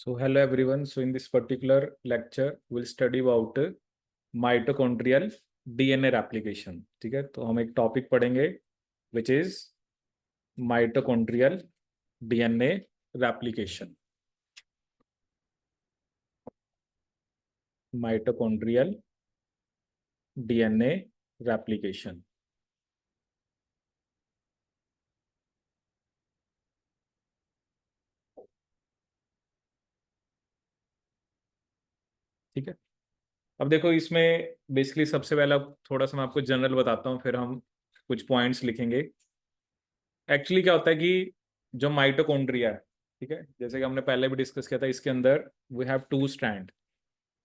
So hello everyone. So in this particular lecture, we'll study about mitochondrial DNA replication. ठीक है, तो हम एक टॉपिक पढ़ेंगे which is mitochondrial DNA replication. Mitochondrial DNA replication. ठीक है, अब देखो इसमें बेसिकली सबसे पहला थोड़ा सा मैं आपको जनरल बताता हूँ, फिर हम कुछ पॉइंट्स लिखेंगे. एक्चुअली क्या होता है कि जो माइटोकॉन्ड्रिया है, ठीक है, जैसे कि हमने पहले भी डिस्कस किया था, इसके अंदर वी हैव टू स्ट्रैंड.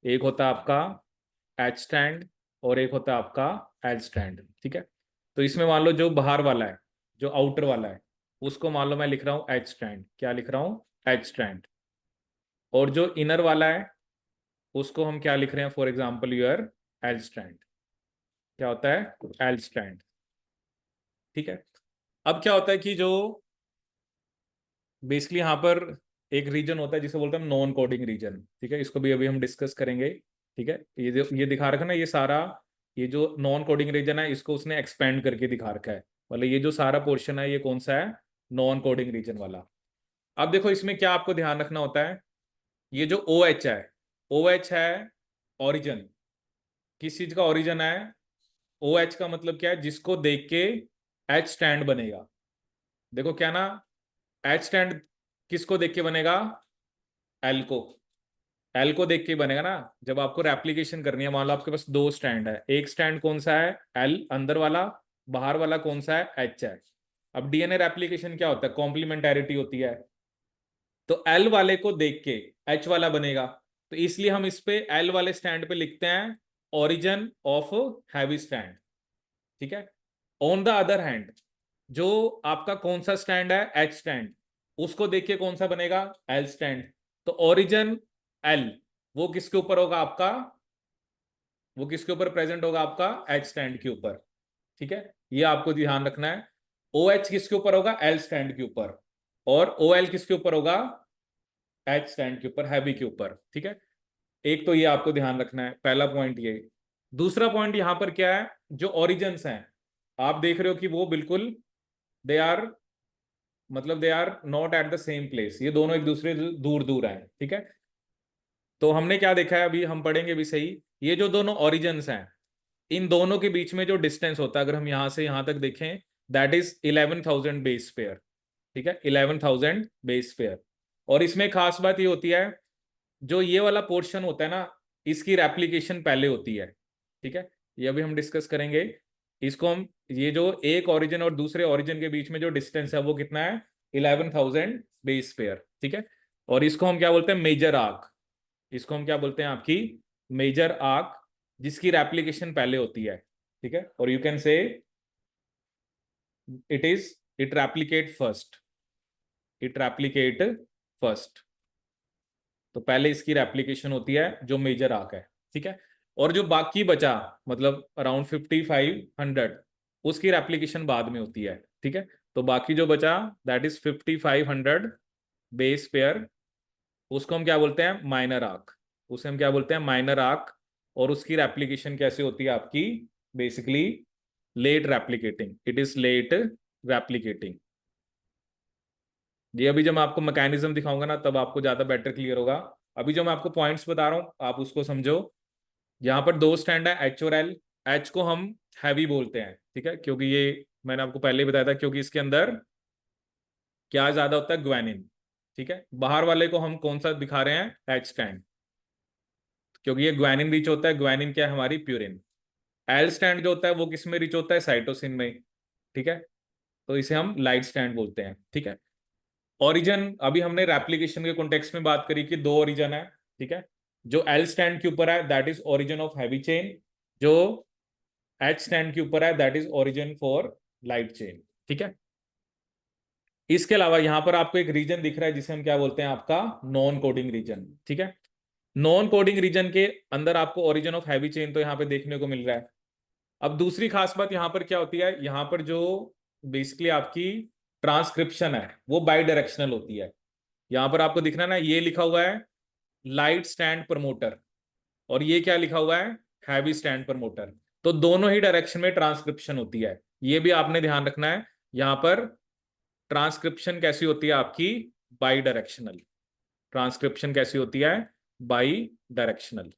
एक होता है आपका एच स्ट्रैंड और एक होता है आपका एच स्ट्रैंड. ठीक है, तो इसमें मान लो जो बाहर वाला है, जो आउटर वाला है, उसको मान लो मैं लिख रहा हूँ एच स्ट्रैंड. क्या लिख रहा हूँ? H strand. और जो इनर वाला है उसको हम क्या लिख रहे हैं? For example your L strand. क्या होता है? L strand. ठीक है, अब क्या होता है कि जो बेसिकली यहाँ पर एक रीजन होता है जिसे बोलते हैं नॉन कोडिंग रीजन. ठीक है, इसको भी अभी हम डिस्कस करेंगे. ठीक है, ये दिखा रखा ना, ये सारा, ये जो नॉन कोडिंग रीजन है इसको उसने एक्सपेंड करके दिखा रखा है. मतलब ये जो सारा पोर्शन है ये कौन सा है? नॉन कोडिंग रीजन वाला. अब देखो इसमें क्या आपको ध्यान रखना होता है, ये जो ओ एच है, ओ एच है ओरिजिन. किस चीज का ओरिजिन है? ओ एच का मतलब क्या है? जिसको देख के एच स्टैंड बनेगा. देखो क्या ना, एच स्टैंड किसको देख के बनेगा? एल को. एल को देख के बनेगा ना. जब आपको रेप्लिकेशन करनी है, मान लो आपके पास दो स्टैंड है, एक स्टैंड कौन सा है? एल अंदर वाला. बाहर वाला कौन सा है? एच है. अब डीएनए रेप्लिकेशन क्या होता है? कॉम्प्लीमेंटेरिटी होती है. तो एल वाले को देख के एच वाला बनेगा. तो इसलिए हम इस पे एल वाले स्टैंड पे लिखते हैं ओरिजिन ऑफ हैवी स्टैंड. ठीक है, ऑन द अदर हैंड जो आपका कौन सा स्टैंड है? H stand. उसको देख के कौन सा बनेगा? L stand. तो ओरिजिन एल वो किसके ऊपर होगा आपका? वो किसके ऊपर प्रेजेंट होगा आपका? एच स्टैंड के ऊपर. ठीक है, ये आपको ध्यान रखना है. ओ एच किसके ऊपर होगा? एल स्टैंड के ऊपर. और ओ एल किसके ऊपर होगा? एच स्टैंड के ऊपर, हैवी के ऊपर. ठीक है, एक तो ये आपको ध्यान रखना है, पहला पॉइंट ये. दूसरा पॉइंट यहां पर क्या है, जो ओरिजिन्स हैं आप देख रहे हो कि वो बिल्कुल दे आर, मतलब they are not at the same place. ये दोनों एक दूसरे से दूर दूर हैं. ठीक है, तो हमने क्या देखा है, अभी हम पढ़ेंगे भी सही. ये जो दोनों ओरिजिन्स हैं, इन दोनों के बीच में जो डिस्टेंस होता है, अगर हम यहां से यहां तक देखें, दैट इज 11,000 बेस पेयर. ठीक है, 11,000 बेस पेयर. और इसमें खास बात ये होती है, जो ये वाला पोर्शन होता है ना, इसकी रेप्लिकेशन पहले होती है. ठीक है, ये अभी हम डिस्कस करेंगे. इसको हम, ये जो एक ओरिजिन और दूसरे ओरिजिन के बीच में जो डिस्टेंस है वो कितना है? 11,000 बेस पेयर. ठीक है, और इसको हम क्या बोलते हैं? Major arc. इसको हम क्या बोलते हैं? आपकी मेजर आर्क, जिसकी रेप्लिकेशन पहले होती है. ठीक है, और you can say it replicate first. It replicate first. तो पहले इसकी रेप्लिकेशन होती है जो मेजर आर्क है. ठीक है, और जो बाकी बचा, मतलब अराउंड 5,500, उसकी रेप्लिकेशन बाद में होती है. ठीक है, तो बाकी जो बचा दैट इज 5,500 बेस पेयर, उसको हम क्या बोलते हैं? Minor arc. उसे हम क्या बोलते हैं? Minor arc. और उसकी रेप्लिकेशन कैसे होती है आपकी? Basically late replicating. It is late replicating. ये अभी जब मैं आपको मैकेनिज्म दिखाऊंगा ना, तब आपको ज्यादा बेटर क्लियर होगा. अभी जो मैं आपको पॉइंट्स बता रहा हूं आप उसको समझो. यहाँ पर दो स्टैंड है, एच और एल. एच को हम हैवी बोलते हैं. ठीक है, क्योंकि ये मैंने आपको पहले ही बताया था, क्योंकि इसके अंदर क्या ज्यादा होता है? ग्वानिन. ठीक है, बाहर वाले को हम कौन सा दिखा रहे हैं? एच स्टैंड, क्योंकि ये ग्वानिन रिच होता है. ग्वानिन क्या है? हमारी प्यूरिन. एल स्टैंड जो होता है वो किस में रिच होता है? साइटोसिन में. ठीक है, तो इसे हम लाइट स्टैंड बोलते हैं. ठीक है, ओरिजन, अभी हमने रेप्लिकेशन के कॉन्टेक्स्ट में बात करी कि दो ओरिजन है. ठीक है, जो एल स्टैंड के ऊपर है that is origin of heavy chain. जो एच स्टैंड के ऊपर है that is origin for light chain. ठीक है, इसके अलावा यहां पर आपको एक रीजन दिख रहा है जिसे हम क्या बोलते हैं? आपका नॉन कोडिंग रीजन. ठीक है, नॉन कोडिंग रीजन के अंदर आपको ओरिजिन ऑफ हैवी चेन तो यहां पे देखने को मिल रहा है. अब दूसरी खास बात यहां पर क्या होती है, यहां पर जो बेसिकली आपकी ट्रांसक्रिप्शन है वो बाई डायरेक्शनल होती है. यहाँ पर आपको दिखना ना, ये लिखा हुआ है लाइट स्टैंड प्रमोटर, और ये क्या लिखा हुआ है, हैवी स्टैंड प्रमोटर। तो दोनों ही डायरेक्शन में ट्रांसक्रिप्शन होती है, ये भी आपने ध्यान रखना है। यहाँ पर ट्रांसक्रिप्शन कैसी होती है आपकी, बाई डायरेक्शनल। ट्रांसक्रिप्शन कैसी होती है, बाई डायरेक्शनल।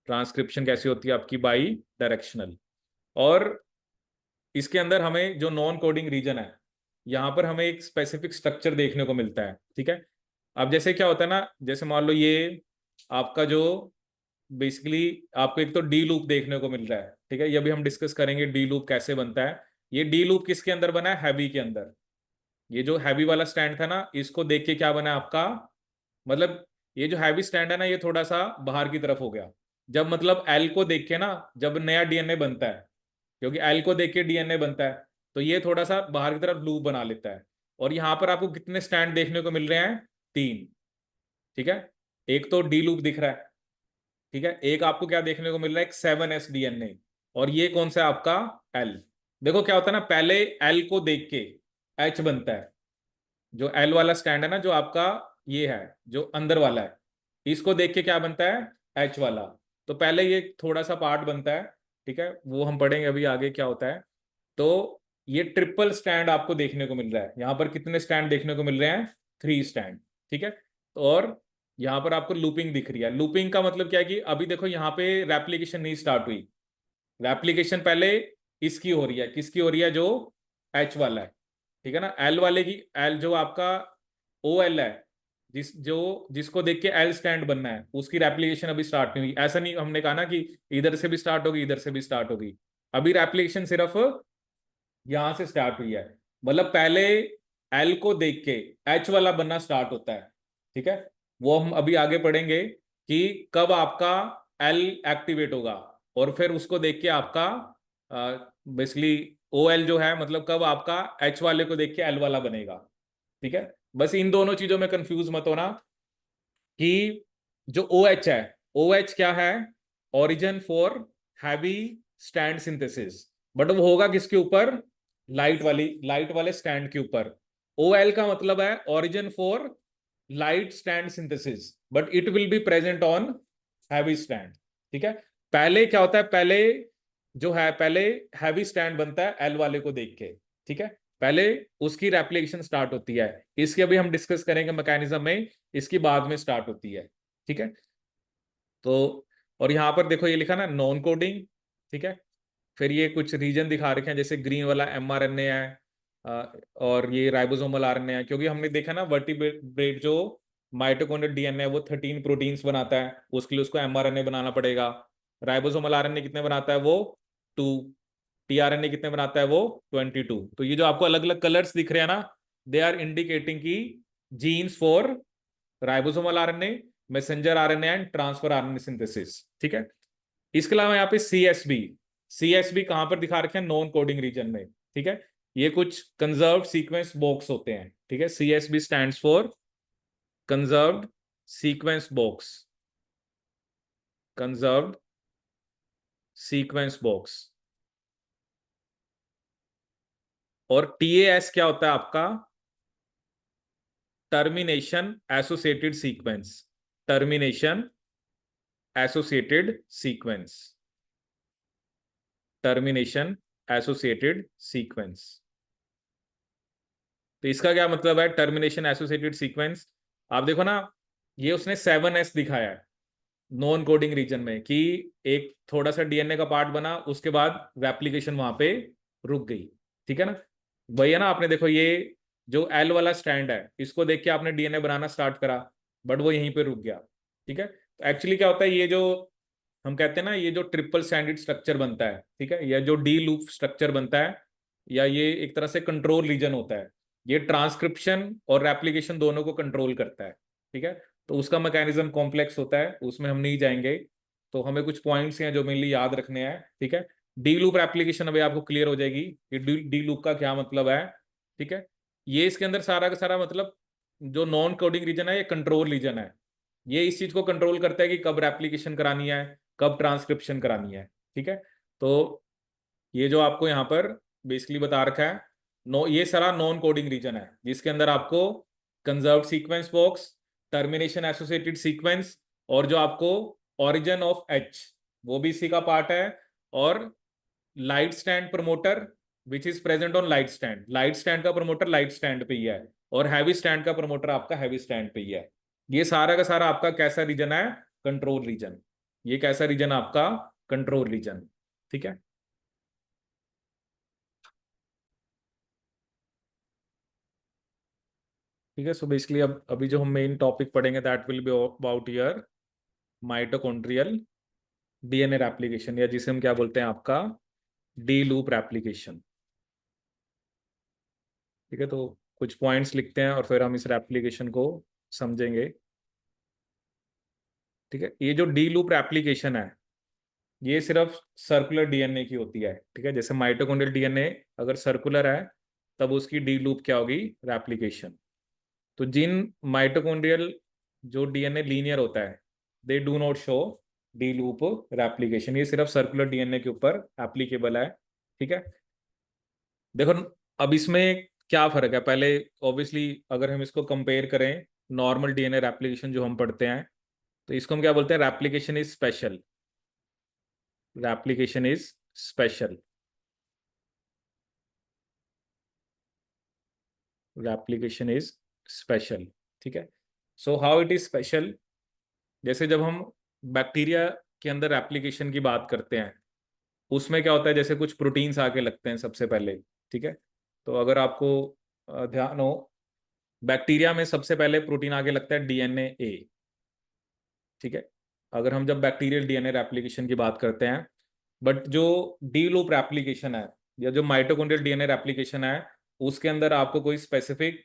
ट्रांसक्रिप्शन कैसी होती है आपकी, बाई डायरेक्शनल। और इसके अंदर हमें जो नॉन कोडिंग रीजन है, यहाँ पर हमें एक स्पेसिफिक स्ट्रक्चर देखने को मिलता है, ठीक है। अब जैसे क्या होता है ना, जैसे मान लो ये आपका जो बेसिकली आपको एक तो डी लूप देखने को मिल रहा है, ठीक है। ये भी हम डिस्कस करेंगे डी लूप कैसे बनता है। ये डी लूप किसके अंदर बना है, हैवी के अंदर। ये जो हैवी वाला स्टैंड था ना, इसको देख के क्या बना आपका, मतलब ये जो हैवी स्टैंड है ना, ये थोड़ा सा बाहर की तरफ हो गया। जब मतलब एल को देख के ना, जब नया डीएनए बनता है, क्योंकि एल को देख के डीएनए बनता है, तो ये थोड़ा सा बाहर की तरफ लूप बना लेता है। और यहाँ पर आपको कितने स्टैंड देखने को मिल रहे हैं, 3, ठीक है। एक तो डी लूप दिख रहा है, ठीक है। एक आपको क्या देखने को मिल रहा है, एक 7s डीएनए। और ये कौन सा है आपका, एल। देखो क्या होता है ना, पहले एल को देख के एच बनता है। जो एल वाला स्टैंड है ना, जो आपका ये है, जो अंदर वाला है, इसको देख के क्या बनता है, एच वाला। तो पहले ये थोड़ा सा पार्ट बनता है, ठीक है, वो हम पढ़ेंगे अभी आगे क्या होता है। तो ये ट्रिपल स्टैंड आपको देखने को मिल रहा है। यहाँ पर कितने स्टैंड देखने को मिल रहे हैं, 3 स्टैंड, ठीक है। और यहाँ पर आपको लूपिंग दिख रही है। लूपिंग का मतलब क्या है कि अभी देखो यहाँ पे रेप्लिकेशन नहीं स्टार्ट हुई। रेप्लिकेशन पहले इसकी हो रही है, किसकी हो रही है, जो एच वाला है, ठीक है ना। एल वाले की, एल जो आपका ओ एल है, जिसको देख के एल स्टैंड बनना है, उसकी रेप्लिकेशन अभी स्टार्ट नहीं हुई। ऐसा नहीं हमने कहा ना कि इधर से भी स्टार्ट होगी, इधर से भी स्टार्ट होगी। अभी रेप्लिकेशन सिर्फ यहां से स्टार्ट हुई है। मतलब पहले एल को देख के एच वाला बनना स्टार्ट होता है, ठीक है। वो हम अभी आगे पढ़ेंगे कि कब आपका एल एक्टिवेट होगा, और फिर उसको देख के आपका बेसिकली ओ एल जो है, मतलब कब आपका एच वाले को देख के एल वाला बनेगा, ठीक है। बस इन दोनों चीजों में कंफ्यूज मत होना कि जो ओ एच है, ओ एच क्या है, origin for heavy stand synthesis. But वो होगा किसके ऊपर, लाइट वाले स्टैंड के ऊपर। ओ एल का मतलब है origin for light stand synthesis, but it will be present on heavy stand, ठीक है। पहले क्या होता है, पहले जो है, पहले हैवी स्टैंड बनता है एल वाले को देख के, ठीक है। पहले उसकी रेप्लिकेशन स्टार्ट होती है। इसकी अभी हम डिस्कस करेंगे मैकेनिज्म में, इसकी बाद में स्टार्ट होती है, ठीक है। तो और यहां पर देखो ये लिखा ना, नॉन कोडिंग, ठीक है। फिर ये कुछ रीजन दिखा रखे हैं, जैसे ग्रीन वाला एमआरएनए है, और ये राइबोसोमल आरएनए है। क्योंकि हमने देखा ना, वर्टिब्रेट जो माइटोकॉन्ड्रियल डीएनए है वो 13 प्रोटीन्स बनाता है, उसके लिए उसको एमआरएनए बनाना पड़ेगा। राइबोसोमल आरएनए कितने बनाता है, वो 2। टीआरएनए कितने बनाता है, वो 22। तो ये जो आपको अलग अलग कलर्स दिख रहे हैं ना, दे आर इंडिकेटिंग की genes for ribosomal RNA, messenger RNA and transfer RNA synthesis, ठीक है। इसके अलावा यहाँ पे सीएसबी, सीएसबी कहां पर दिखा रखे हैं, नॉन कोडिंग रीजन में, ठीक है। ये कुछ कंजर्व्ड सीक्वेंस बॉक्स होते हैं, ठीक है। CSB stands for conserved sequence box, conserved sequence box. और टीएएस क्या होता है आपका, termination associated sequence, termination associated sequence, termination associated sequence. तो इसका क्या मतलब है, टर्मिनेशन एसोसिएटेड सीक्वेंस। आप देखो ना, ये उसने 7s दिखाया है नॉन कोडिंग रीजन में, कि एक थोड़ा सा डीएनए का पार्ट बना, उसके बाद रेप्लिकेशन वहां पे रुक गई, ठीक है ना। वही है ना, आपने देखो ये जो एल वाला स्टैंड है, इसको देख के आपने डीएनए बनाना स्टार्ट करा, बट वो यहीं पे रुक गया, ठीक है। तो एक्चुअली क्या होता है, ये जो हम कहते हैं ना, ये जो ट्रिपल स्टैंडर्ड स्ट्रक्चर बनता है, ठीक है, या जो डी लूप स्ट्रक्चर बनता है, या ये एक तरह से कंट्रोल रीजन होता है। ये ट्रांसक्रिप्शन और रेप्लिकेशन दोनों को कंट्रोल करता है, ठीक है। तो उसका मैकेनिज्म कॉम्प्लेक्स होता है, उसमें हम नहीं जाएंगे। तो हमें कुछ पॉइंट्स हैं जो मेनली याद रखने हैं, ठीक है। डी लूप एप्लीकेशन अभी आपको क्लियर हो जाएगी कि डी लूप का क्या मतलब है, ठीक है। ये इसके अंदर सारा का सारा मतलब, जो नॉन कोडिंग रीजन है, ये कंट्रोल रीजन है। ये इस चीज को कंट्रोल करता है कि कब रेप्लिकेशन करानी है, कब ट्रांसक्रिप्शन करानी है, ठीक है। तो ये जो आपको यहाँ पर बेसिकली बता रखा है, नो, ये सारा नॉन कोडिंग रीजन है, जिसके अंदर आपको conserved sequence box, termination associated sequence, और जो आपको ओरिजिन ऑफ एच वो भी इसी का पार्ट है, और light stand promoter which is present on light stand, light stand का प्रमोटर लाइट स्टैंड पे ही है, और हैवी स्टैंड का प्रमोटर आपका हैवी स्टैंड पे ही है। ये सारा का सारा आपका कैसा रीजन है? Control region. ये कैसा रीजन आपका? Control region. ठीक है। ठीक है, सो बेसिकली अब अभी जो हम मेन टॉपिक पढ़ेंगे that will be about your mitochondrial DNA replication, या जिसे हम क्या बोलते हैं आपका डी लूप रेप्लिकेशन। ठीक है, तो कुछ पॉइंट्स लिखते हैं और फिर हम इस रेप्लिकेशन को समझेंगे। ठीक है, ये जो डी लूप रेप्लिकेशन है ये सिर्फ सर्कुलर डीएनए की होती है। ठीक है, जैसे माइटोकॉन्ड्रियल डीएनए अगर सर्कुलर है तब उसकी डी लूप क्या होगी? रेप्लिकेशन। तो जिन माइटोकॉन्ड्रियल जो डीएनए लीनियर होता है they do not show D loop replication, ये सिर्फ सर्कुलर डीएनए के ऊपर एप्लीकेबल है। ठीक है, देखो अब इसमें क्या फर्क है, पहले ऑब्वियसली अगर हम इसको कंपेयर करें नॉर्मल डीएनए रेप्लिकेशन जो हम पढ़ते हैं, तो इसको हम क्या बोलते हैं? Replication is special. Replication is special. Replication is special. ठीक है, so how it is special? जैसे जब हम बैक्टीरिया के अंदर एप्लीकेशन की बात करते हैं उसमें क्या होता है, जैसे कुछ प्रोटीन्स आके लगते हैं सबसे पहले। ठीक है, तो अगर आपको ध्यान हो, बैक्टीरिया में सबसे पहले प्रोटीन आके लगता है डीएनए ए। ठीक है, अगर हम जब बैक्टीरियल डीएनए रेप्लिकेशन की बात करते हैं, बट जो डी लूप रेप्लिकेशन है या जो माइटोकॉन्ड्रियल डीएनए रेप्लिकेशन है उसके अंदर आपको कोई स्पेसिफिक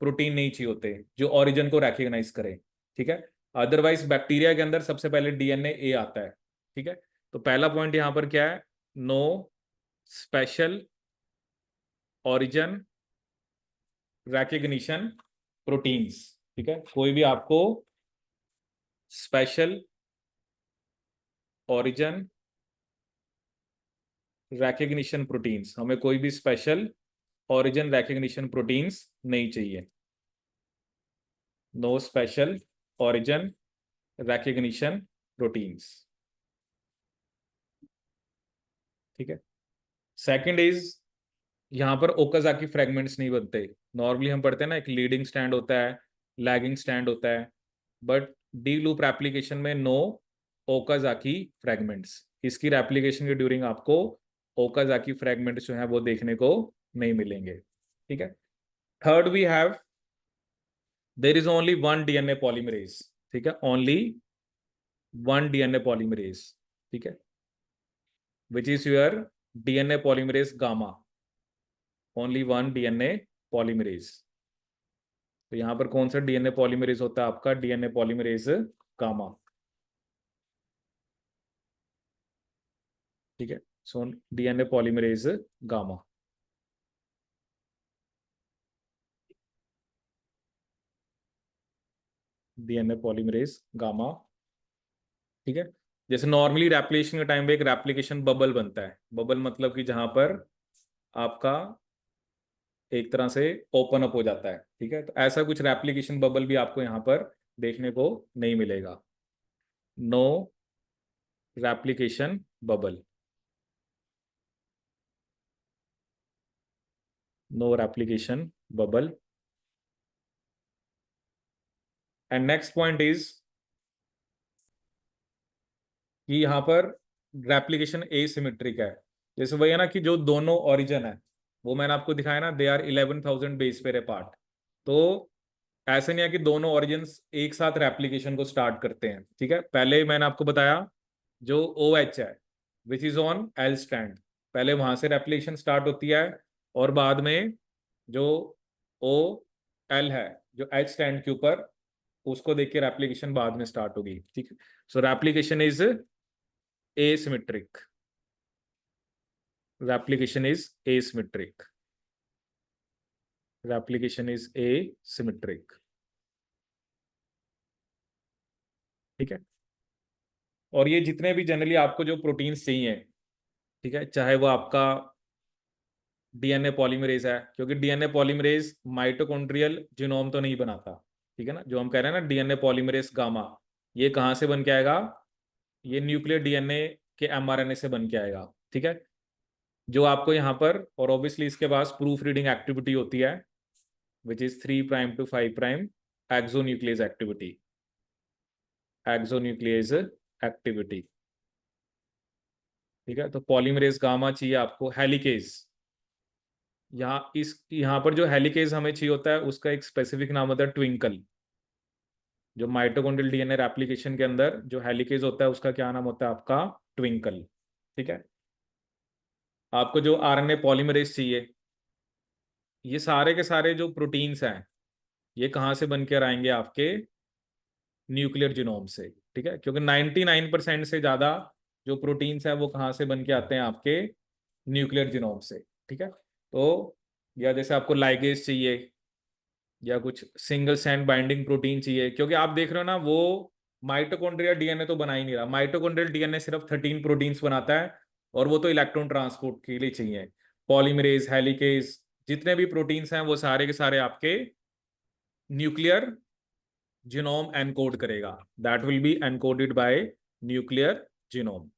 प्रोटीन नहीं चाहिए होते जो ओरिजिन को रिकॉग्नाइज करे। ठीक है, अदरवाइज बैक्टीरिया के अंदर सबसे पहले डीएनए ए आता है। ठीक है, तो पहला पॉइंट यहां पर क्या है? No special origin recognition proteins. ठीक है, कोई भी आपको स्पेशल ओरिजिन रिकॉग्निशन प्रोटीन्स, हमें कोई भी स्पेशल ओरिजिन रिकॉग्निशन प्रोटीन्स नहीं चाहिए। No special origin recognition proteins. ठीक है, सेकंड इज यहाँ पर ओकाजाकी फ्रेगमेंट्स नहीं बनते। नॉर्मली हम पढ़ते हैं ना एक लीडिंग स्टैंड होता है, लैगिंग स्टैंड होता है, बट डी लूप एप्लीकेशन में नो ओकाजाकी फ्रेगमेंट्स। इसकी रेप्लिकेशन के ड्यूरिंग आपको ओकाजाकी फ्रेगमेंट्स जो है वो देखने को नहीं मिलेंगे। ठीक है, third we have there is only one DNA polymerase. ठीक है, ओनली वन डीएनए पॉलीमरेज। ठीक है, which is your DNA polymerase gamma. Only one DNA polymerase. तो यहां पर कौन सा डीएनए पॉलीमरेज होता है? आपका डीएनए पॉलीमरेज गामा। ठीक है, so DNA polymerase gamma. DNA polymerase gamma. ठीक है, जैसे नॉर्मली रेप्लिकेशन के टाइम पे एक रेप्लिकेशन बबल बनता है। बबल मतलब कि जहां पर आपका एक तरह से ओपन अप हो जाता है। ठीक है, तो ऐसा कुछ रेप्लिकेशन बबल भी आपको यहाँ पर देखने को नहीं मिलेगा। No replication bubble. No replication bubble. And next point is कि यहाँ पर रेप्लिकेशन एसिमेट्रिक है। जैसे वही है ना कि जो दोनों ओरिजिन है वो मैंने आपको दिखाया ना, they are 11,000 base pair apart. तो ऐसे नहीं है कि दोनों ओरिजिन्स एक साथ रेप्लिकेशन को स्टार्ट करते हैं। ठीक है, पहले मैंने आपको बताया जो ओ एच है which is on L stand, पहले वहां से रेप्लिकेशन स्टार्ट होती है, और बाद में जो ओ एल है जो एच स्टैंड के ऊपर, उसको देख के रेप्लिकेशन बाद में स्टार्ट होगी। ठीक है, so replication is asymmetric. Replication is asymmetric. Replication is asymmetric. ठीक है, और ये जितने भी जनरली आपको जो प्रोटीन्स चाहिए, ठीक है, चाहे वो आपका डीएनए पॉलीमरेज है, क्योंकि डीएनए पॉलीमरेज माइटोकॉन्ड्रियल जीनोम तो नहीं बनाता, ठीक है ना। जो हम कह रहे हैं ना डीएनए पॉलीमरेज गामा, ये कहाँ से बन के आएगा, ये न्यूक्लियर डीएनए के एमआरएनए से बन के आएगा, ठीक है। जो आपको यहाँ पर, और ऑब्वियसली इसके पास प्रूफ रीडिंग एक्टिविटी होती है which is 3' to 5' exonuclease activity, exonuclease activity, ठीक है। तो पॉलीमरेज गामा चाहिए आपको, हेलिकेज, यहाँ पर जो हेलिकेज हमें चाहिए होता है उसका एक स्पेसिफिक नाम होता है ट्विंकल। जो माइटोकॉन्ड्रियल डीएनए रेप्लिकेशन के अंदर जो हेलिकेज होता है उसका क्या नाम होता है आपका, ट्विंकल, ठीक है। आपको जो आरएनए पॉलीमरेज चाहिए, ये सारे के सारे जो प्रोटीन्स हैं ये कहाँ से बनकर आएंगे आपके न्यूक्लियर जीनोम से, ठीक है। क्योंकि 99% से ज्यादा जो प्रोटीन्स है वो कहाँ से बन के आते हैं आपके न्यूक्लियर जीनोम से, ठीक है। तो या जैसे आपको लाइगेज चाहिए या कुछ सिंगल स्ट्रैंड बाइंडिंग प्रोटीन चाहिए, क्योंकि आप देख रहे हो ना वो माइटोकॉन्ड्रिया डीएनए तो बना ही नहीं रहा, माइटोकॉन्ड्रियल डीएनए सिर्फ 13 प्रोटीन्स बनाता है, और वो तो इलेक्ट्रॉन ट्रांसपोर्ट के लिए चाहिए। पॉलीमरेज, हेलिकेज, जितने भी प्रोटीन्स हैं वो सारे के सारे आपके न्यूक्लियर जीनोम एनकोड करेगा, that will be encoded bye nuclear genome,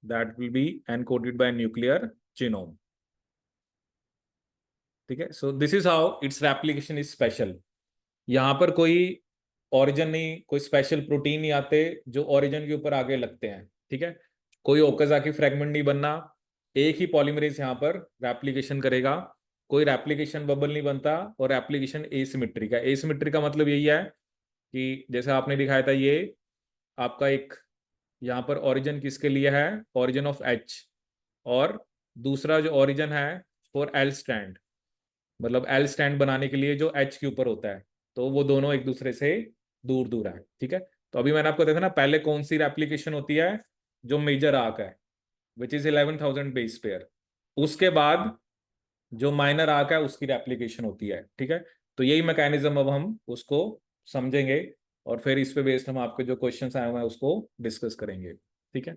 that will be encoded bye nuclear genome, ठीक है। So this is how it's replication is special. यहाँ पर कोई ओरिजिन नहीं, कोई स्पेशल प्रोटीन नहीं आते जो ओरिजिन के ऊपर आगे लगते हैं, ठीक है। कोई ओकाजाकी फ्रैगमेंट नहीं बनना, एक ही पॉलीमरेज यहाँ पर रेप्लिकेशन करेगा, कोई रेप्लिकेशन बबल नहीं बनता, और रेप्लिकेशन एसिमेट्रिक है। एसिमेट्रिक का मतलब यही है कि जैसे आपने दिखाया था, ये आपका एक यहाँ पर ओरिजिन किसके लिए है, ओरिजिन ऑफ एच, और दूसरा जो ओरिजिन है फॉर एल स्टैंड, मतलब एल स्टैंड बनाने के लिए जो एच के ऊपर होता है, तो वो दोनों एक दूसरे से दूर दूर है, ठीक है। तो अभी मैंने आपको देखा ना, पहले कौन सी रेप्लिकेशन होती है, जो मेजर आर्क है विच इज 11,000 बेस पेयर, उसके बाद जो माइनर आर्क है उसकी रेप्लिकेशन होती है, ठीक है। तो यही मैकेनिज्म अब हम उसको समझेंगे, और फिर इस पे बेस्ड हम आपके जो क्वेश्चंस आए हुए हैं उसको डिस्कस करेंगे, ठीक है।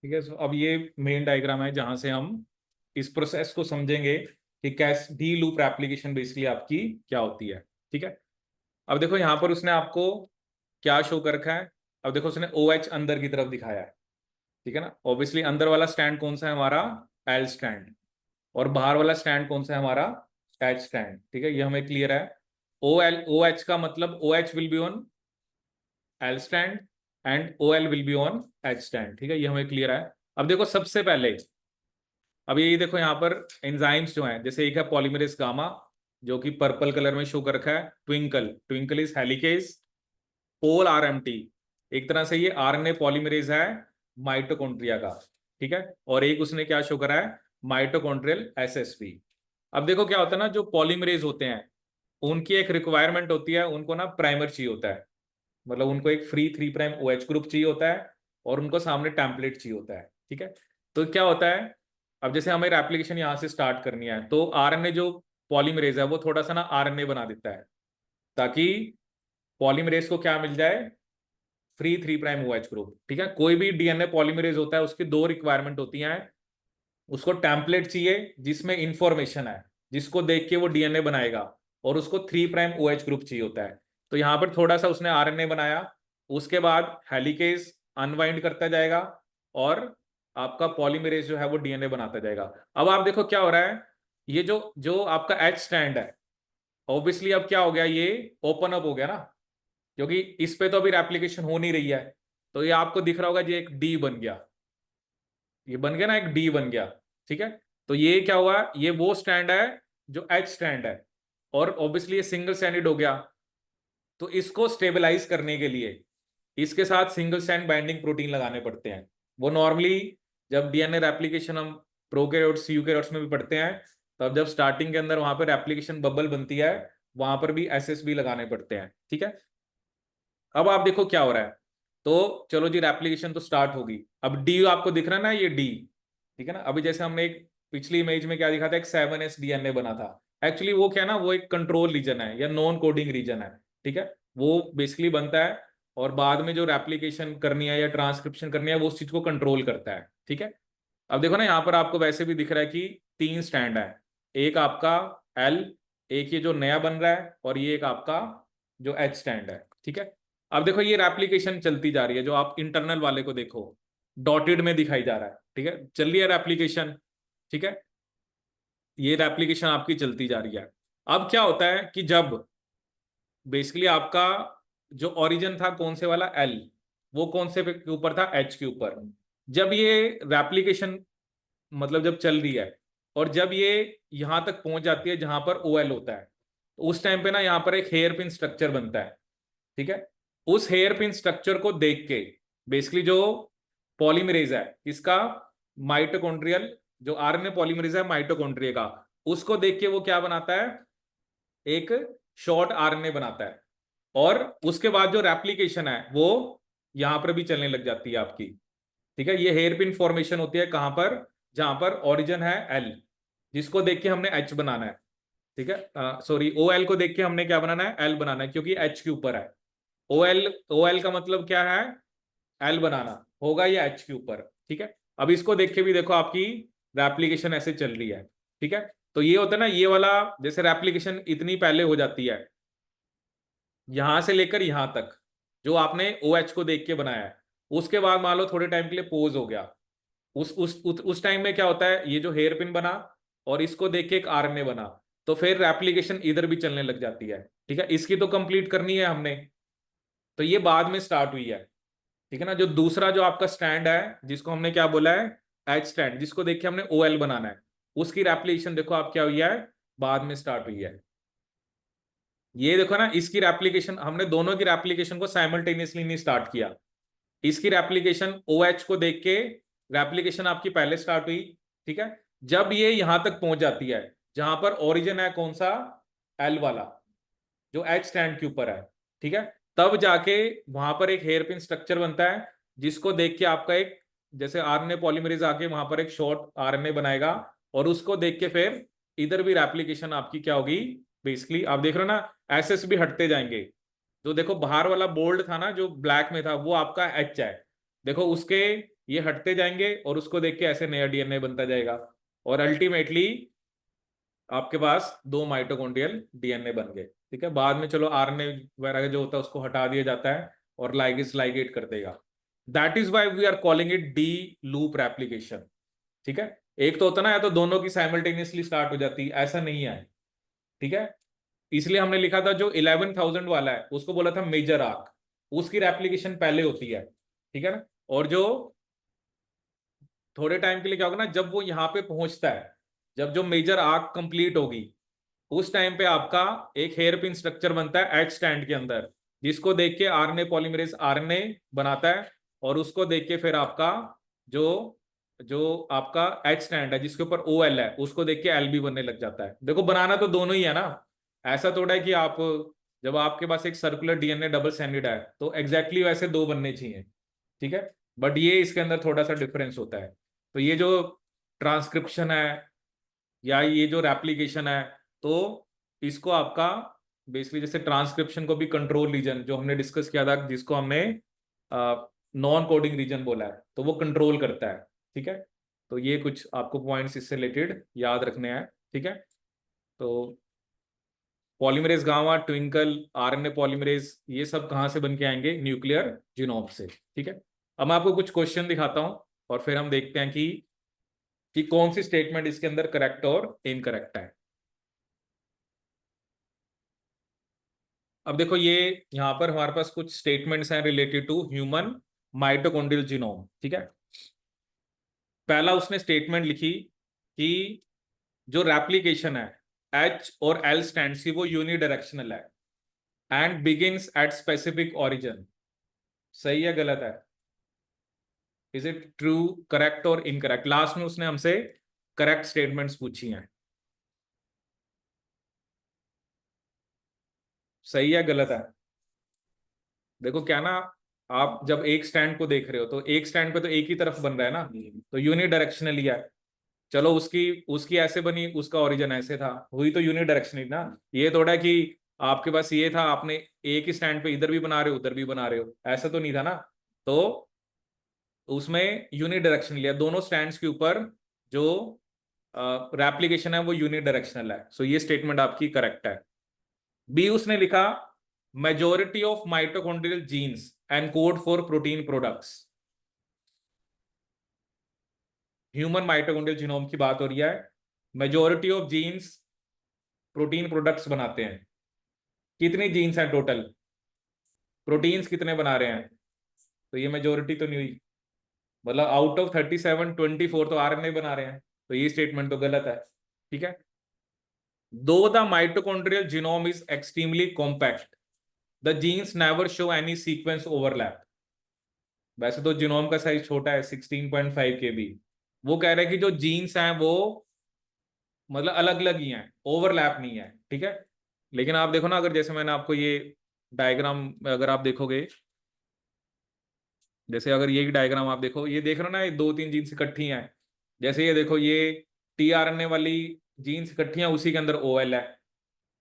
ठीक है, सो अब ये मेन डायग्राम है जहां से हम इस प्रोसेस को समझेंगे कि कैसे डी लूप एप्लीकेशन बेसिकली आपकी क्या होती है, ठीक है। अब देखो यहाँ पर उसने आपको क्या शो कर रखा है, अब देखो उसने ओ एच अंदर की तरफ दिखाया है, ठीक है ना। ऑब्वियसली अंदर वाला स्टैंड कौन सा है हमारा, एल स्टैंड, और बाहर वाला स्टैंड कौन सा है हमारा, एच स्टैंड, ठीक है। ये हमें क्लियर है। ओ एच का मतलब O H will be on L strand and O L will be on H strand, ठीक है, ये हमें क्लियर है। अब देखो सबसे पहले, अब ये देखो यहाँ पर एंजाइम्स जो हैं, जैसे एक है पॉलीमरेज गामा जो कि पर्पल कलर में शो कर रखा है, twinkle, twinkle is helicase, pol RMT, एक तरह से ये आरएनए पॉलीमरेज है माइटोकॉन्ड्रिया का, ठीक है। और एक उसने क्या शो करा है, माइटोकॉन्ड्रियल एसएसपी। अब देखो क्या होता है ना, जो पॉलीमरेज होते हैं उनकी एक रिक्वायरमेंट होती है, उनको ना प्राइमर चाहिए होता है, मतलब उनको एक फ्री 3' OH ग्रुप चाहिए होता है, और उनको सामने टेम्पलेट चाहिए होता है, ठीक है। तो क्या होता है, अब जैसे हमें एप्लीकेशन यहाँ से स्टार्ट करनी है, तो आरएनए जो पॉलीमरेज है वो थोड़ा सा ना आरएनए बना देता है, ताकि पॉलीमरेज को क्या मिल जाए, फ्री 3' OH ग्रुप, ठीक है। कोई भी डीएनए पॉलीमरेज होता है उसकी दो रिक्वायरमेंट होती हैं, उसको टेम्पलेट चाहिए जिसमें इंफॉर्मेशन है, जिसको देख के वो डीएनए बनाएगा, और उसको 3' OH ग्रुप चाहिए होता है। तो यहां पर थोड़ा सा उसने आरएनए बनाया, उसके बाद हेलिकेज अनवाइंड करता जाएगा, और आपका पॉलीमरेज जो है वो डीएनए बनाता जाएगा। अब आप देखो क्या हो रहा है, ये जो जो आपका एच स्टैंड है, ऑब्वियसली अब क्या हो गया, ये ओपन अप हो गया ना, क्योंकि इस पे तो अभी एप्लीकेशन हो नहीं रही है। तो ये आपको दिख रहा होगा, ये एक डी बन गया, ये बन गया ना, एक डी बन गया, ठीक है। तो ये क्या हुआ, ये वो स्टैंड है जो एच स्टैंड है, और ऑब्वियसली ये सिंगल स्टैंडर्ड हो गया। तो इसको स्टेबलाइज करने के लिए इसके साथ सिंगल स्टैंड बाइंडिंग प्रोटीन लगाने पड़ते हैं। वो नॉर्मली जब डीएनए रेप्लिकेशन हम प्रोकैरियोट्स यूकैरियोट्स में भी पढ़ते हैं, तब जब स्टार्टिंग के अंदर वहां पर रेप्लिकेशन बबल बनती है, वहां पर भी एसएसबी लगाने पड़ते हैं, ठीक है। अब आप देखो क्या हो रहा है, तो चलो जी रेप्लिकेशन तो स्टार्ट होगी, अब डी आपको दिख रहा है ना, ये डी, ठीक है ना। अभी जैसे हमने एक पिछली इमेज में क्या दिखा था, एक 7s डीएनए बना था, एक्चुअली वो क्या है ना, वो एक कंट्रोल रीजन है या नॉन कोडिंग रीजन है। ठीक है, वो बेसिकली बनता है, और बाद में जो रेप्लिकेशन करनी है या ट्रांसक्रिप्शन करनी है वो उस चीज को कंट्रोल करता है। ठीक है, अब देखो ना यहाँ पर आपको वैसे भी दिख रहा है कि 3 स्टैंड है, एक आपका एल, एक ये जो नया बन रहा है, और ये एक आपका जो एच स्टैंड है। ठीक है, अब देखो ये रेप्लिकेशन चलती जा रही है, जो आप इंटरनल वाले को देखो डॉटेड में दिखाई जा रहा है। ठीक है, चल रही है रेप्लिकेशन। ठीक है, ये रेप्लिकेशन आपकी चलती जा रही है। अब क्या होता है कि जब बेसिकली आपका जो ओरिजिन था कौन से वाला, एल, वो कौन से के ऊपर था, एच के ऊपर। जब ये रेप्लिकेशन मतलब जब चल रही है, और जब ये यहां तक पहुंच जाती है जहां पर ओ एल होता है, तो उस टाइम पे ना यहाँ पर एक हेयर पिन स्ट्रक्चर बनता है। ठीक है, उस हेयर पिन स्ट्रक्चर को देख के बेसिकली जो पॉलीमरेज है इसका, माइटोकॉन्ड्रियल जो आरएनए पॉलीमरेज है माइटोकॉन्ड्रिया का, उसको देख के वो क्या बनाता है, एक शॉर्ट आरएनए बनाता है, और उसके बाद जो रेप्लिकेशन है वो यहां पर भी चलने लग जाती है आपकी। ठीक है, ये हेयर पिन फॉर्मेशन होती है कहां पर, जहां पर ओरिजिन है एल, जिसको देख के हमने एच बनाना है। ठीक है, सॉरी, ओ एल को देख के हमने क्या बनाना है, एल बनाना है, क्योंकि एच के ऊपर है। ओ एल का मतलब क्या है, एल बनाना होगा या एच के ऊपर। ठीक है, अब इसको देख के भी देखो आपकी रेप्लिकेशन ऐसे चल रही है। ठीक है, तो ये होता है ना, ये वाला जैसे रेप्लिकेशन इतनी पहले हो जाती है यहां से लेकर यहां तक, जो आपने ओ एच को देख के बनाया है, उसके बाद मान लो थोड़े टाइम के लिए पोज हो गया, उस टाइम में क्या होता है, ये जो हेयर पिन बना और इसको देख के एक आरएनए बना, तो फिर रेप्लिकेशन इधर भी चलने लग जाती है। ठीक है, इसकी तो कंप्लीट करनी है हमने, तो ये बाद में स्टार्ट हुई है। ठीक है ना, जो दूसरा जो आपका स्टैंड है जिसको हमने क्या बोला है, एच स्टैंड, जिसको देख के हमने ओ एल बनाना है, उसकी रेप्लिकेशन देखो आप क्या हुई है, बाद में स्टार्ट हुई है। ये देखो ना, इसकी रेप्लिकेशन हमने दोनों की रेप्लिकेशन को साइमल्टेनियसली नहीं स्टार्ट किया, इसकी रेप्लिकेशन ओ एच को देख के रेप्लिकेशन आपकी पहले स्टार्ट हुई। ठीक है, जब ये यहां तक पहुंच जाती है जहां पर ओरिजिन है कौन सा, एल वाला, जो एच स्टैंड के ऊपर है। ठीक है, तब जाके वहां पर एक हेयर पिन स्ट्रक्चर बनता है, जिसको देख के आपका एक जैसे आरएनए पॉलीमरेज आके वहां पर एक शॉर्ट आरएनए बनाएगा, और उसको देख के फिर इधर भी रेप्लिकेशन आपकी क्या होगी, बेसिकली आप देख रहे हो ना, एसएस भी हटते जाएंगे। जो देखो बाहर वाला बोल्ड था ना जो ब्लैक में था, वो आपका एच है, देखो उसके ये हटते जाएंगे, और उसको देख के ऐसे नया डीएनए बनता जाएगा, और अल्टीमेटली आपके पास 2 माइटोकॉन्ड्रियल डीएनए बन गए। ठीक है, बाद में चलो आरएनए वगैरह जो होता है उसको हटा दिया जाता है, और लाइगेज लाइगेट कर देगा। That is why we are calling it D loop replication. ठीक है, एक तो होता ना, या तो दोनों की साइमल्टेनियसली स्टार्ट हो जाती, ऐसा नहीं है। ठीक है, इसलिए हमने लिखा था जो 11,000 वाला है उसको बोला था मेजर आर्क, उसकी रेप्लिकेशन पहले होती है। ठीक है ना, और जो थोड़े टाइम के लिए क्या होगा ना, जब वो यहाँ पे पहुंचता है, जब जो मेजर आर्क कंप्लीट होगी, उस टाइम पे आपका एक हेयर पिन स्ट्रक्चर बनता है एच स्टैंड के अंदर, जिसको देख के आरएनए पॉलीमरेज आरएनए बनाता है, और उसको देख के फिर आपका जो जो आपका एच स्टैंड है जिसके ऊपर ओ एल है, उसको देख के एल भी बनने लग जाता है। देखो बनाना तो दोनों ही है ना, ऐसा थोड़ा है कि आप जब आपके पास एक सर्कुलर डीएनए डबल स्टैंडर्ड है तो एग्जैक्टली वैसे 2 बनने चाहिए। ठीक है, बट ये इसके अंदर थोड़ा सा डिफरेंस होता है। तो ये जो ट्रांसक्रिप्शन है या ये जो रेप्लिकेशन है, तो इसको आपका बेसिकली जैसे ट्रांसक्रिप्शन को भी कंट्रोल रीजन जो हमने डिस्कस किया था, जिसको हमने नॉन कोडिंग रीजन बोला है, तो वो कंट्रोल करता है। ठीक है, तो ये कुछ आपको पॉइंट्स इससे रिलेटेड याद रखने हैं। ठीक है, तो polymerase gamma, twinkle, RNA polymerase, ये सब कहाँ से बन के आएंगे, न्यूक्लियर जीनोम से। ठीक है, अब मैं आपको कुछ क्वेश्चन दिखाता हूं, और फिर हम देखते हैं कि कौन सी स्टेटमेंट इसके अंदर करेक्ट और इनकरेक्ट है। अब देखो ये यहाँ पर हमारे पास कुछ स्टेटमेंट्स हैं related to human mitochondrial genome. ठीक है, पहला उसने स्टेटमेंट लिखी कि जो रेप्लिकेशन है एच और एल स्टैंड्स की वो यूनिडायरेक्शनल है and begins at specific origin. सही है गलत है, इज इट ट्रू, करेक्ट और इनकरेक्ट? लास्ट में उसने हमसे करेक्ट स्टेटमेंट्स पूछी हैं, सही है गलत है? देखो क्या ना, आप जब एक स्टैंड को देख रहे हो तो एक स्टैंड पे तो एक ही तरफ बन रहा है ना, तो यूनिडायरेक्शनली है। चलो उसकी उसकी ऐसे बनी, उसका ओरिजिन ऐसे था, हुई तो यूनिडायरेक्शनली ना। ये थोड़ा है कि आपके पास ये था, आपने एक ही स्टैंड पे इधर भी बना रहे हो उधर भी बना रहे हो, ऐसा तो नहीं था ना। तो उसमें यूनि डायरेक्शन लिया, दोनों स्टैंड्स के ऊपर जो रेप्लिकेशन है वो यूनि डायरेक्शनल है। सो ये स्टेटमेंट आपकी करेक्ट है। बी उसने लिखा majority of mitochondrial genes and code for protein products. Human mitochondrial genome की बात हो रही है। Majority of genes protein products बनाते हैं। कितनी जीन्स हैं टोटल, प्रोटीन्स कितने बना रहे हैं, तो ये मेजोरिटी तो नहीं हुई, मतलब आउट ऑफ 37 24 तो आरएनए बना रहे हैं, तो ये स्टेटमेंट तो गलत है। ठीक है। Though the mitochondrial genome is extremely compact the genes never show any sequence overlap. वैसे तो जीनोम का साइज छोटा है 16.5 KB, वो कह रहे हैं कि जो जीन्स हैं वो मतलब अलग अलग ही हैं, ओवरलैप नहीं है। ठीक है। लेकिन आप देखो ना, अगर जैसे मैंने आपको ये डायग्राम अगर आप देखोगे, जैसे अगर ये डायग्राम आप देखो, ये देख रहे हो ना, ये दो तीन जीन्स इकट्ठी हैं। जैसे ये देखो, ये टीआरएनए वाली जीन्स इकट्ठी हैं, उसी के अंदर ओएल है,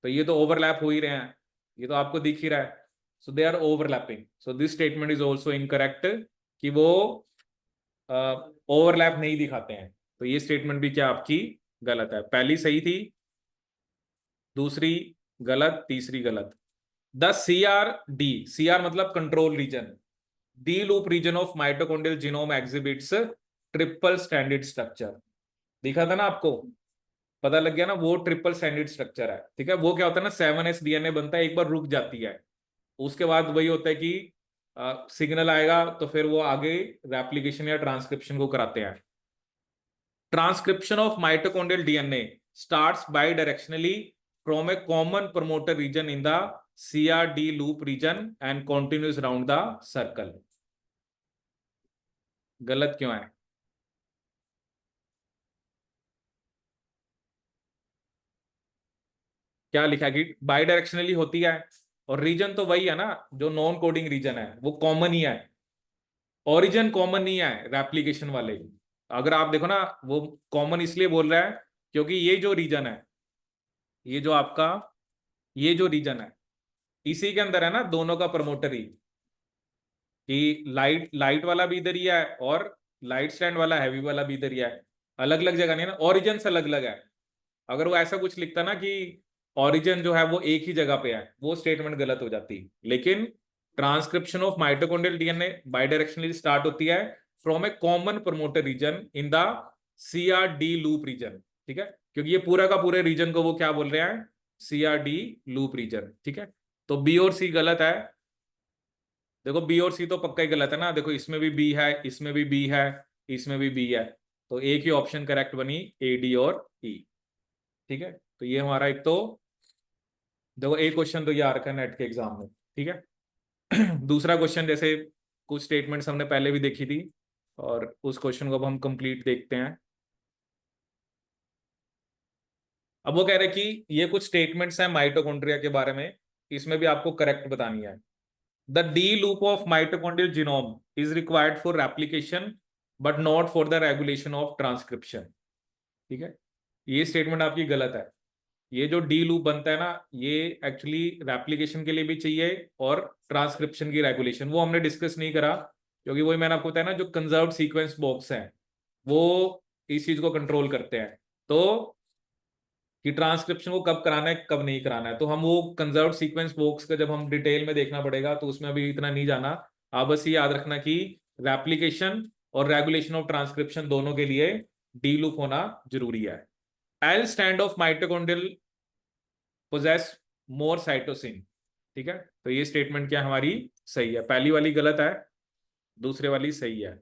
तो ये तो ओवरलैप हो ही रहे हैं, ये तो आपको दिख ही रहा है। So they are overlapping, so this statement is also incorrect, कि वो ओवरलैप नहीं दिखाते हैं। तो ये स्टेटमेंट भी क्या आपकी गलत है। पहली सही थी, दूसरी गलत, तीसरी गलत। द सी आर मतलब control region, D loop region of mitochondrial genome exhibits triple stranded structure. दिखा था ना आपको, पता लग गया ना, वो ट्रिपल स्टैंडर्ड स्ट्रक्चर है। ठीक है। वो क्या होता है ना, 7s डीएनए बनता है, एक बार रुक जाती है, उसके बाद वही होता है कि सिग्नल आएगा तो फिर वो आगे रेप्लिकेशन या ट्रांसक्रिप्शन को कराते हैं। Transcription of mitochondrial DNA starts bidirectionally from a common promoter region in the CRD loop region and continues round the circle. गलत क्यों है? क्या लिखा है कि बाई डायरेक्शनली होती है, और रीजन तो वही है ना, जो नॉन कोडिंग रीजन है वो कॉमन ही है, ओरिजिन कॉमन नहीं है रेप्लिकेशन वाले। अगर आप देखो ना, वो कॉमन इसलिए बोल रहा है क्योंकि ये जो रीजन है, ये जो आपका ये जो रीजन है, इसी के अंदर है ना दोनों का प्रमोटर ही, कि लाइट लाइट वाला भी इधर ही है और लाइट स्टैंड वाला हैवी वाला भी इधर ही है। अलग अलग जगह नहीं है ना, ओरिजिन से अलग अलग है। अगर वो ऐसा कुछ लिखता ना कि ओरिजिन जो है वो एक ही जगह पे है, वो स्टेटमेंट गलत हो जाती। लेकिन transcription of mitochondrial DNA bidirectionally start होती है from a common promoter region in the CRD loop region. ठीक है। क्योंकि ये पूरा का पूरे रीजन को वो क्या बोल रहे हैं, CRD लूप रीजन। ठीक है। तो बी और सी गलत है। देखो बी और सी तो पक्का ही गलत है ना, देखो इसमें भी बी है, इसमें भी बी है, इसमें भी बी है, तो एक ही ऑप्शन करेक्ट बनी, ए, डी और ई। ठीक है। तो ये हमारा एक तो, देखो एक क्वेश्चन तो ये आ रखा है नेट के एग्जाम में। ठीक है। दूसरा क्वेश्चन, जैसे कुछ स्टेटमेंट्स हमने पहले भी देखी थी, और उस क्वेश्चन को अब हम कंप्लीट देखते हैं। अब वो कह रहे कि ये कुछ स्टेटमेंट्स हैं माइटोकॉन्ड्रिया के बारे में, इसमें भी आपको करेक्ट बतानी है। The D loop of mitochondrial genome is required for replication but not for the regulation of transcription. ठीक है। ये स्टेटमेंट आपकी गलत है। ये जो डी लूप बनता है ना, ये एक्चुअली रेप्लिकेशन के लिए भी चाहिए और ट्रांसक्रिप्शन की रेगुलेशन, वो हमने डिस्कस नहीं करा, क्योंकि वही मैंने आपको बताया ना, जो कंजर्व्ड सीक्वेंस बॉक्स हैं वो इस चीज को कंट्रोल करते हैं। तो कि ट्रांसक्रिप्शन को कब कराना है कब नहीं कराना है, तो हम वो कंजर्व्ड सीक्वेंस बॉक्स का जब हम डिटेल में देखना पड़ेगा, तो उसमें अभी इतना नहीं जाना। आप बस ये याद रखना कि रेप्लिकेशन और रेगुलेशन ऑफ ट्रांसक्रिप्शन दोनों के लिए डी लूप होना जरूरी है। L strand of mitochondrial possess more cytosine. ठीक है। तो ये स्टेटमेंट क्या हमारी सही है, पहली वाली गलत है, दूसरे वाली सही है।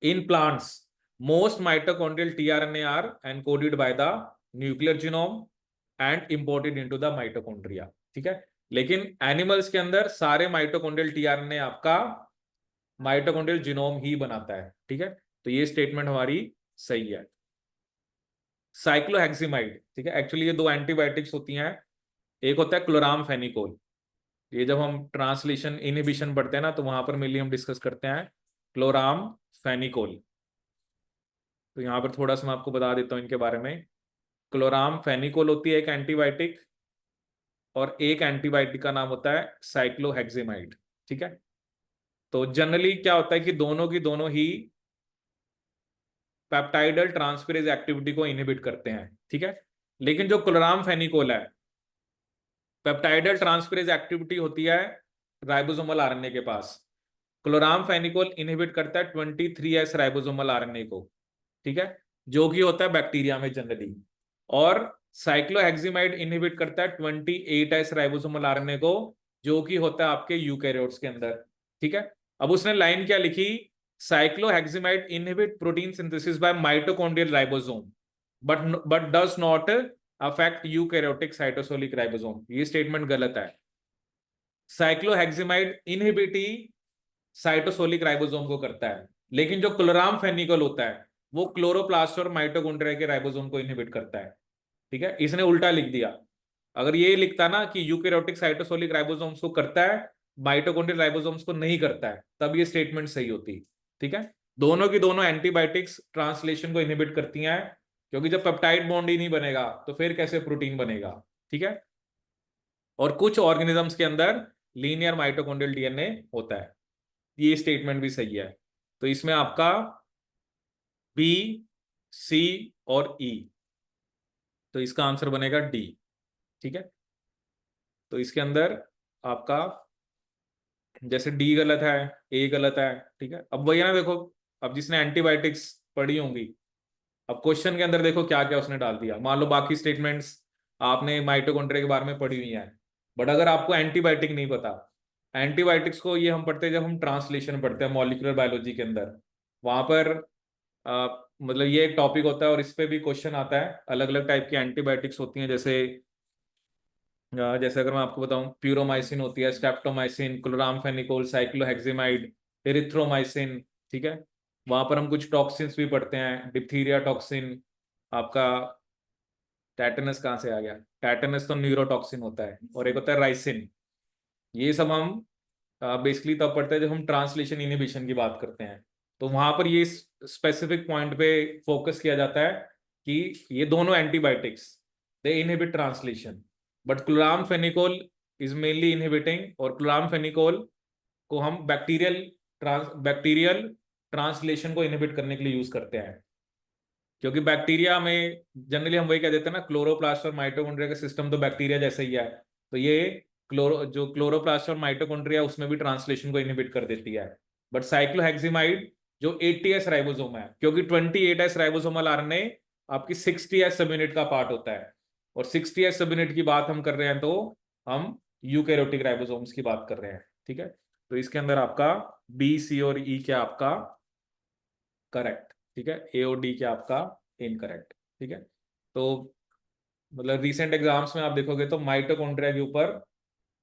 In plants most mitochondrial tRNA are encoded by the nuclear genome and imported into the mitochondria. ठीक है। लेकिन एनिमल्स के अंदर सारे माइटोकॉन्ड्रियल टीआरएनए आपका माइटोकॉन्ड्रियल जीनोम ही बनाता है। ठीक है। तो ये स्टेटमेंट हमारी सही है। साइक्लोहेक्सिमाइड, ठीक है, एक्चुअली ये दो एंटीबायोटिक्स होती हैं। एक होता है क्लोरामफेनिकोल, ये जब हम ट्रांसलेशन इनहिबिशन पढ़ते हैं ना, तो वहां पर मेनली हम डिस्कस करते हैं क्लोराम फेनिकोल। तो यहाँ पर थोड़ा सा मैं आपको बता देता हूँ इनके बारे में। क्लोराम फेनिकोल होती है एक एंटीबायोटिक, और एक एंटीबायोटिक का नाम होता है साइक्लोहेक्सिमाइड। ठीक है, तो जनरली क्या होता है कि दोनों की दोनों ही पेप्टाइडल ट्रांसफेरेज एक्टिविटी को इनहिबिट करते हैं। ठीक है, लेकिन जो क्लोरामफेनिकोल है, पेप्टाइडल ट्रांसफेरेज एक्टिविटी होती है राइबोसोमल आरएनए के पास। क्लोरामफेनिकोल इनहिबिट करता है 23S राइबोसोमल आरएनए को। ठीक है, जो कि होता है बैक्टीरिया में जनरली। और साइक्लोहेक्सिमाइड इनहिबिट करता है 28S राइबोसोमल आरएनए को, जो कि होता है आपके यूकैरियोट्स के अंदर। ठीक है, अब उसने लाइन क्या लिखी, cycloheximide inhibit protein synthesis by mitochondrial ribosome but does not affect eukaryotic cytosolic ribosome. ये स्टेटमेंट गलत है। साइक्लोहेक्सिमाइड इनहिबिट ही साइटोसोलिक राइबोसोम को करता है, लेकिन जो क्लोरामफेनिकोल होता है वो क्लोरोप्लास्ट और माइटोकॉन्ड्रिया के राइबोसोम को इनहिबिट करता है। ठीक है, इसने उल्टा लिख दिया। अगर ये लिखता ना कि यूकैरियोटिक साइटोसोलिक राइबोसोम्स को करता है, माइटोकॉन्ड्रियल राइबोसोम्स को नहीं करता है, तब ये स्टेटमेंट सही होती। ठीक है, दोनों की दोनों एंटीबायोटिक्स ट्रांसलेशन को इनहिबिट करती हैं, क्योंकि जब पेप्टाइड बॉन्ड ही नहीं बनेगा तो फिर कैसे प्रोटीन बनेगा। ठीक है, और कुछ ऑर्गेनिजम्स के अंदर लीनियर माइटोकॉन्ड्रियल डीएनए होता है। ये स्टेटमेंट भी सही है। तो इसमें आपका बी, सी और ई, तो इसका आंसर बनेगा डी। ठीक है, तो इसके अंदर आपका जैसे डी गलत है, ए गलत है। ठीक है, अब वही है ना, देखो अब जिसने एंटीबायोटिक्स पढ़ी होंगी, अब क्वेश्चन के अंदर देखो क्या क्या उसने डाल दिया। मान लो बाकी स्टेटमेंट्स आपने माइटोकॉन्ड्रिया के बारे में पढ़ी हुई हैं, बट अगर आपको एंटीबायोटिक नहीं पता, एंटीबायोटिक्स को ये हम पढ़ते हैं जब हम ट्रांसलेशन पढ़ते हैं मॉलिक्यूलर बायोलॉजी के अंदर, वहां पर मतलब ये एक टॉपिक होता है और इस पे भी क्वेश्चन आता है। अलग अलग टाइप की एंटीबायोटिक्स होती हैं, जैसे अगर मैं आपको बताऊं, प्यूरोमाइसिन होती है, स्ट्रेप्टोमाइसिन, क्लोरामफेनिकोल, साइक्लोहेक्सिमाइड, एरिथ्रोमाइसिन। ठीक है, वहां पर हम कुछ टॉक्सिन्स भी पढ़ते हैं, डिप्थीरिया टॉक्सिन, आपका टेटनस कहाँ से आ गया, टेटनस तो न्यूरोटॉक्सिन होता है, और एक होता है राइसिन। ये सब हम बेसिकली तब पढ़ते हैं जब हम ट्रांसलेशन इनहिबिशन की बात करते हैं। तो वहां पर ये स्पेसिफिक पॉइंट पे फोकस किया जाता है कि ये दोनों antibiotics they inhibit translation, but chloramphenicol is mainly inhibiting, और क्लोरामफेनिकोल को हम बैक्टीरियल ट्रांसलेशन को इनहिबिट करने के लिए यूज करते हैं। क्योंकि बैक्टीरिया में जनरली हम वही कह देते हैं ना, क्लोरोप्लास्ट और माइटोकॉन्ड्रिया का सिस्टम तो बैक्टीरिया जैसा ही है। तो ये जो क्लोरोप्लास्ट और माइटोकॉन्ड्रिया उसमें भी ट्रांसलेशन को इनहिबिट कर देती है। बट साइक्लोहेक्सिमाइड जो 80S राइबोसोम है, क्योंकि 28S राइबोसोमल आरएनए आपकी 60S सब यूनिट का पार्ट होता है, और 60S सब यूनिट की बात हम कर रहे हैं तो हम यूकैरियोटिक राइबोसोम्स की बात कर रहे हैं। ठीक है, तो इसके अंदर आपका बी, सी और ई क्या आपका करेक्ट। ठीक है, ए और डी क्या आपका इनकरेक्ट। ठीक है, तो मतलब रिसेंट एग्जाम्स में आप देखोगे तो माइटोकॉन्ड्रिया के ऊपर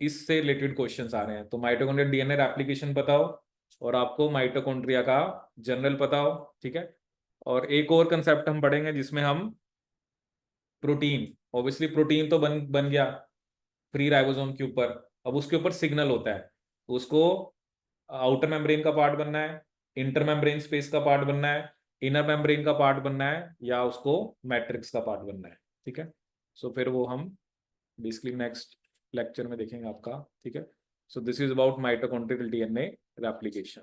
इससे रिलेटेड क्वेश्चंस आ रहे हैं। तो माइटोकॉन्ड्रिया डीएनए एप्लीकेशन पता हो, और आपको माइटोकॉन्ड्रिया का जनरल पता हो। ठीक है, और एक और कंसेप्ट हम पढ़ेंगे जिसमें हम प्रोटीन, ऑब्वियसली प्रोटीन तो बन बन गया फ्री राइबोसोम के ऊपर, अब उसके ऊपर सिग्नल होता है, तो उसको आउटर मेम्ब्रेन का पार्ट बनना है, इंटर मेम्ब्रेन स्पेस का पार्ट बनना है, इनर मेम्ब्रेन का पार्ट बनना है, या उसको मैट्रिक्स का पार्ट बनना है। ठीक है, सो फिर वो हम बेसिकली नेक्स्ट लेक्चर में देखेंगे आपका। ठीक है, so this is about mitochondrial DNA replication.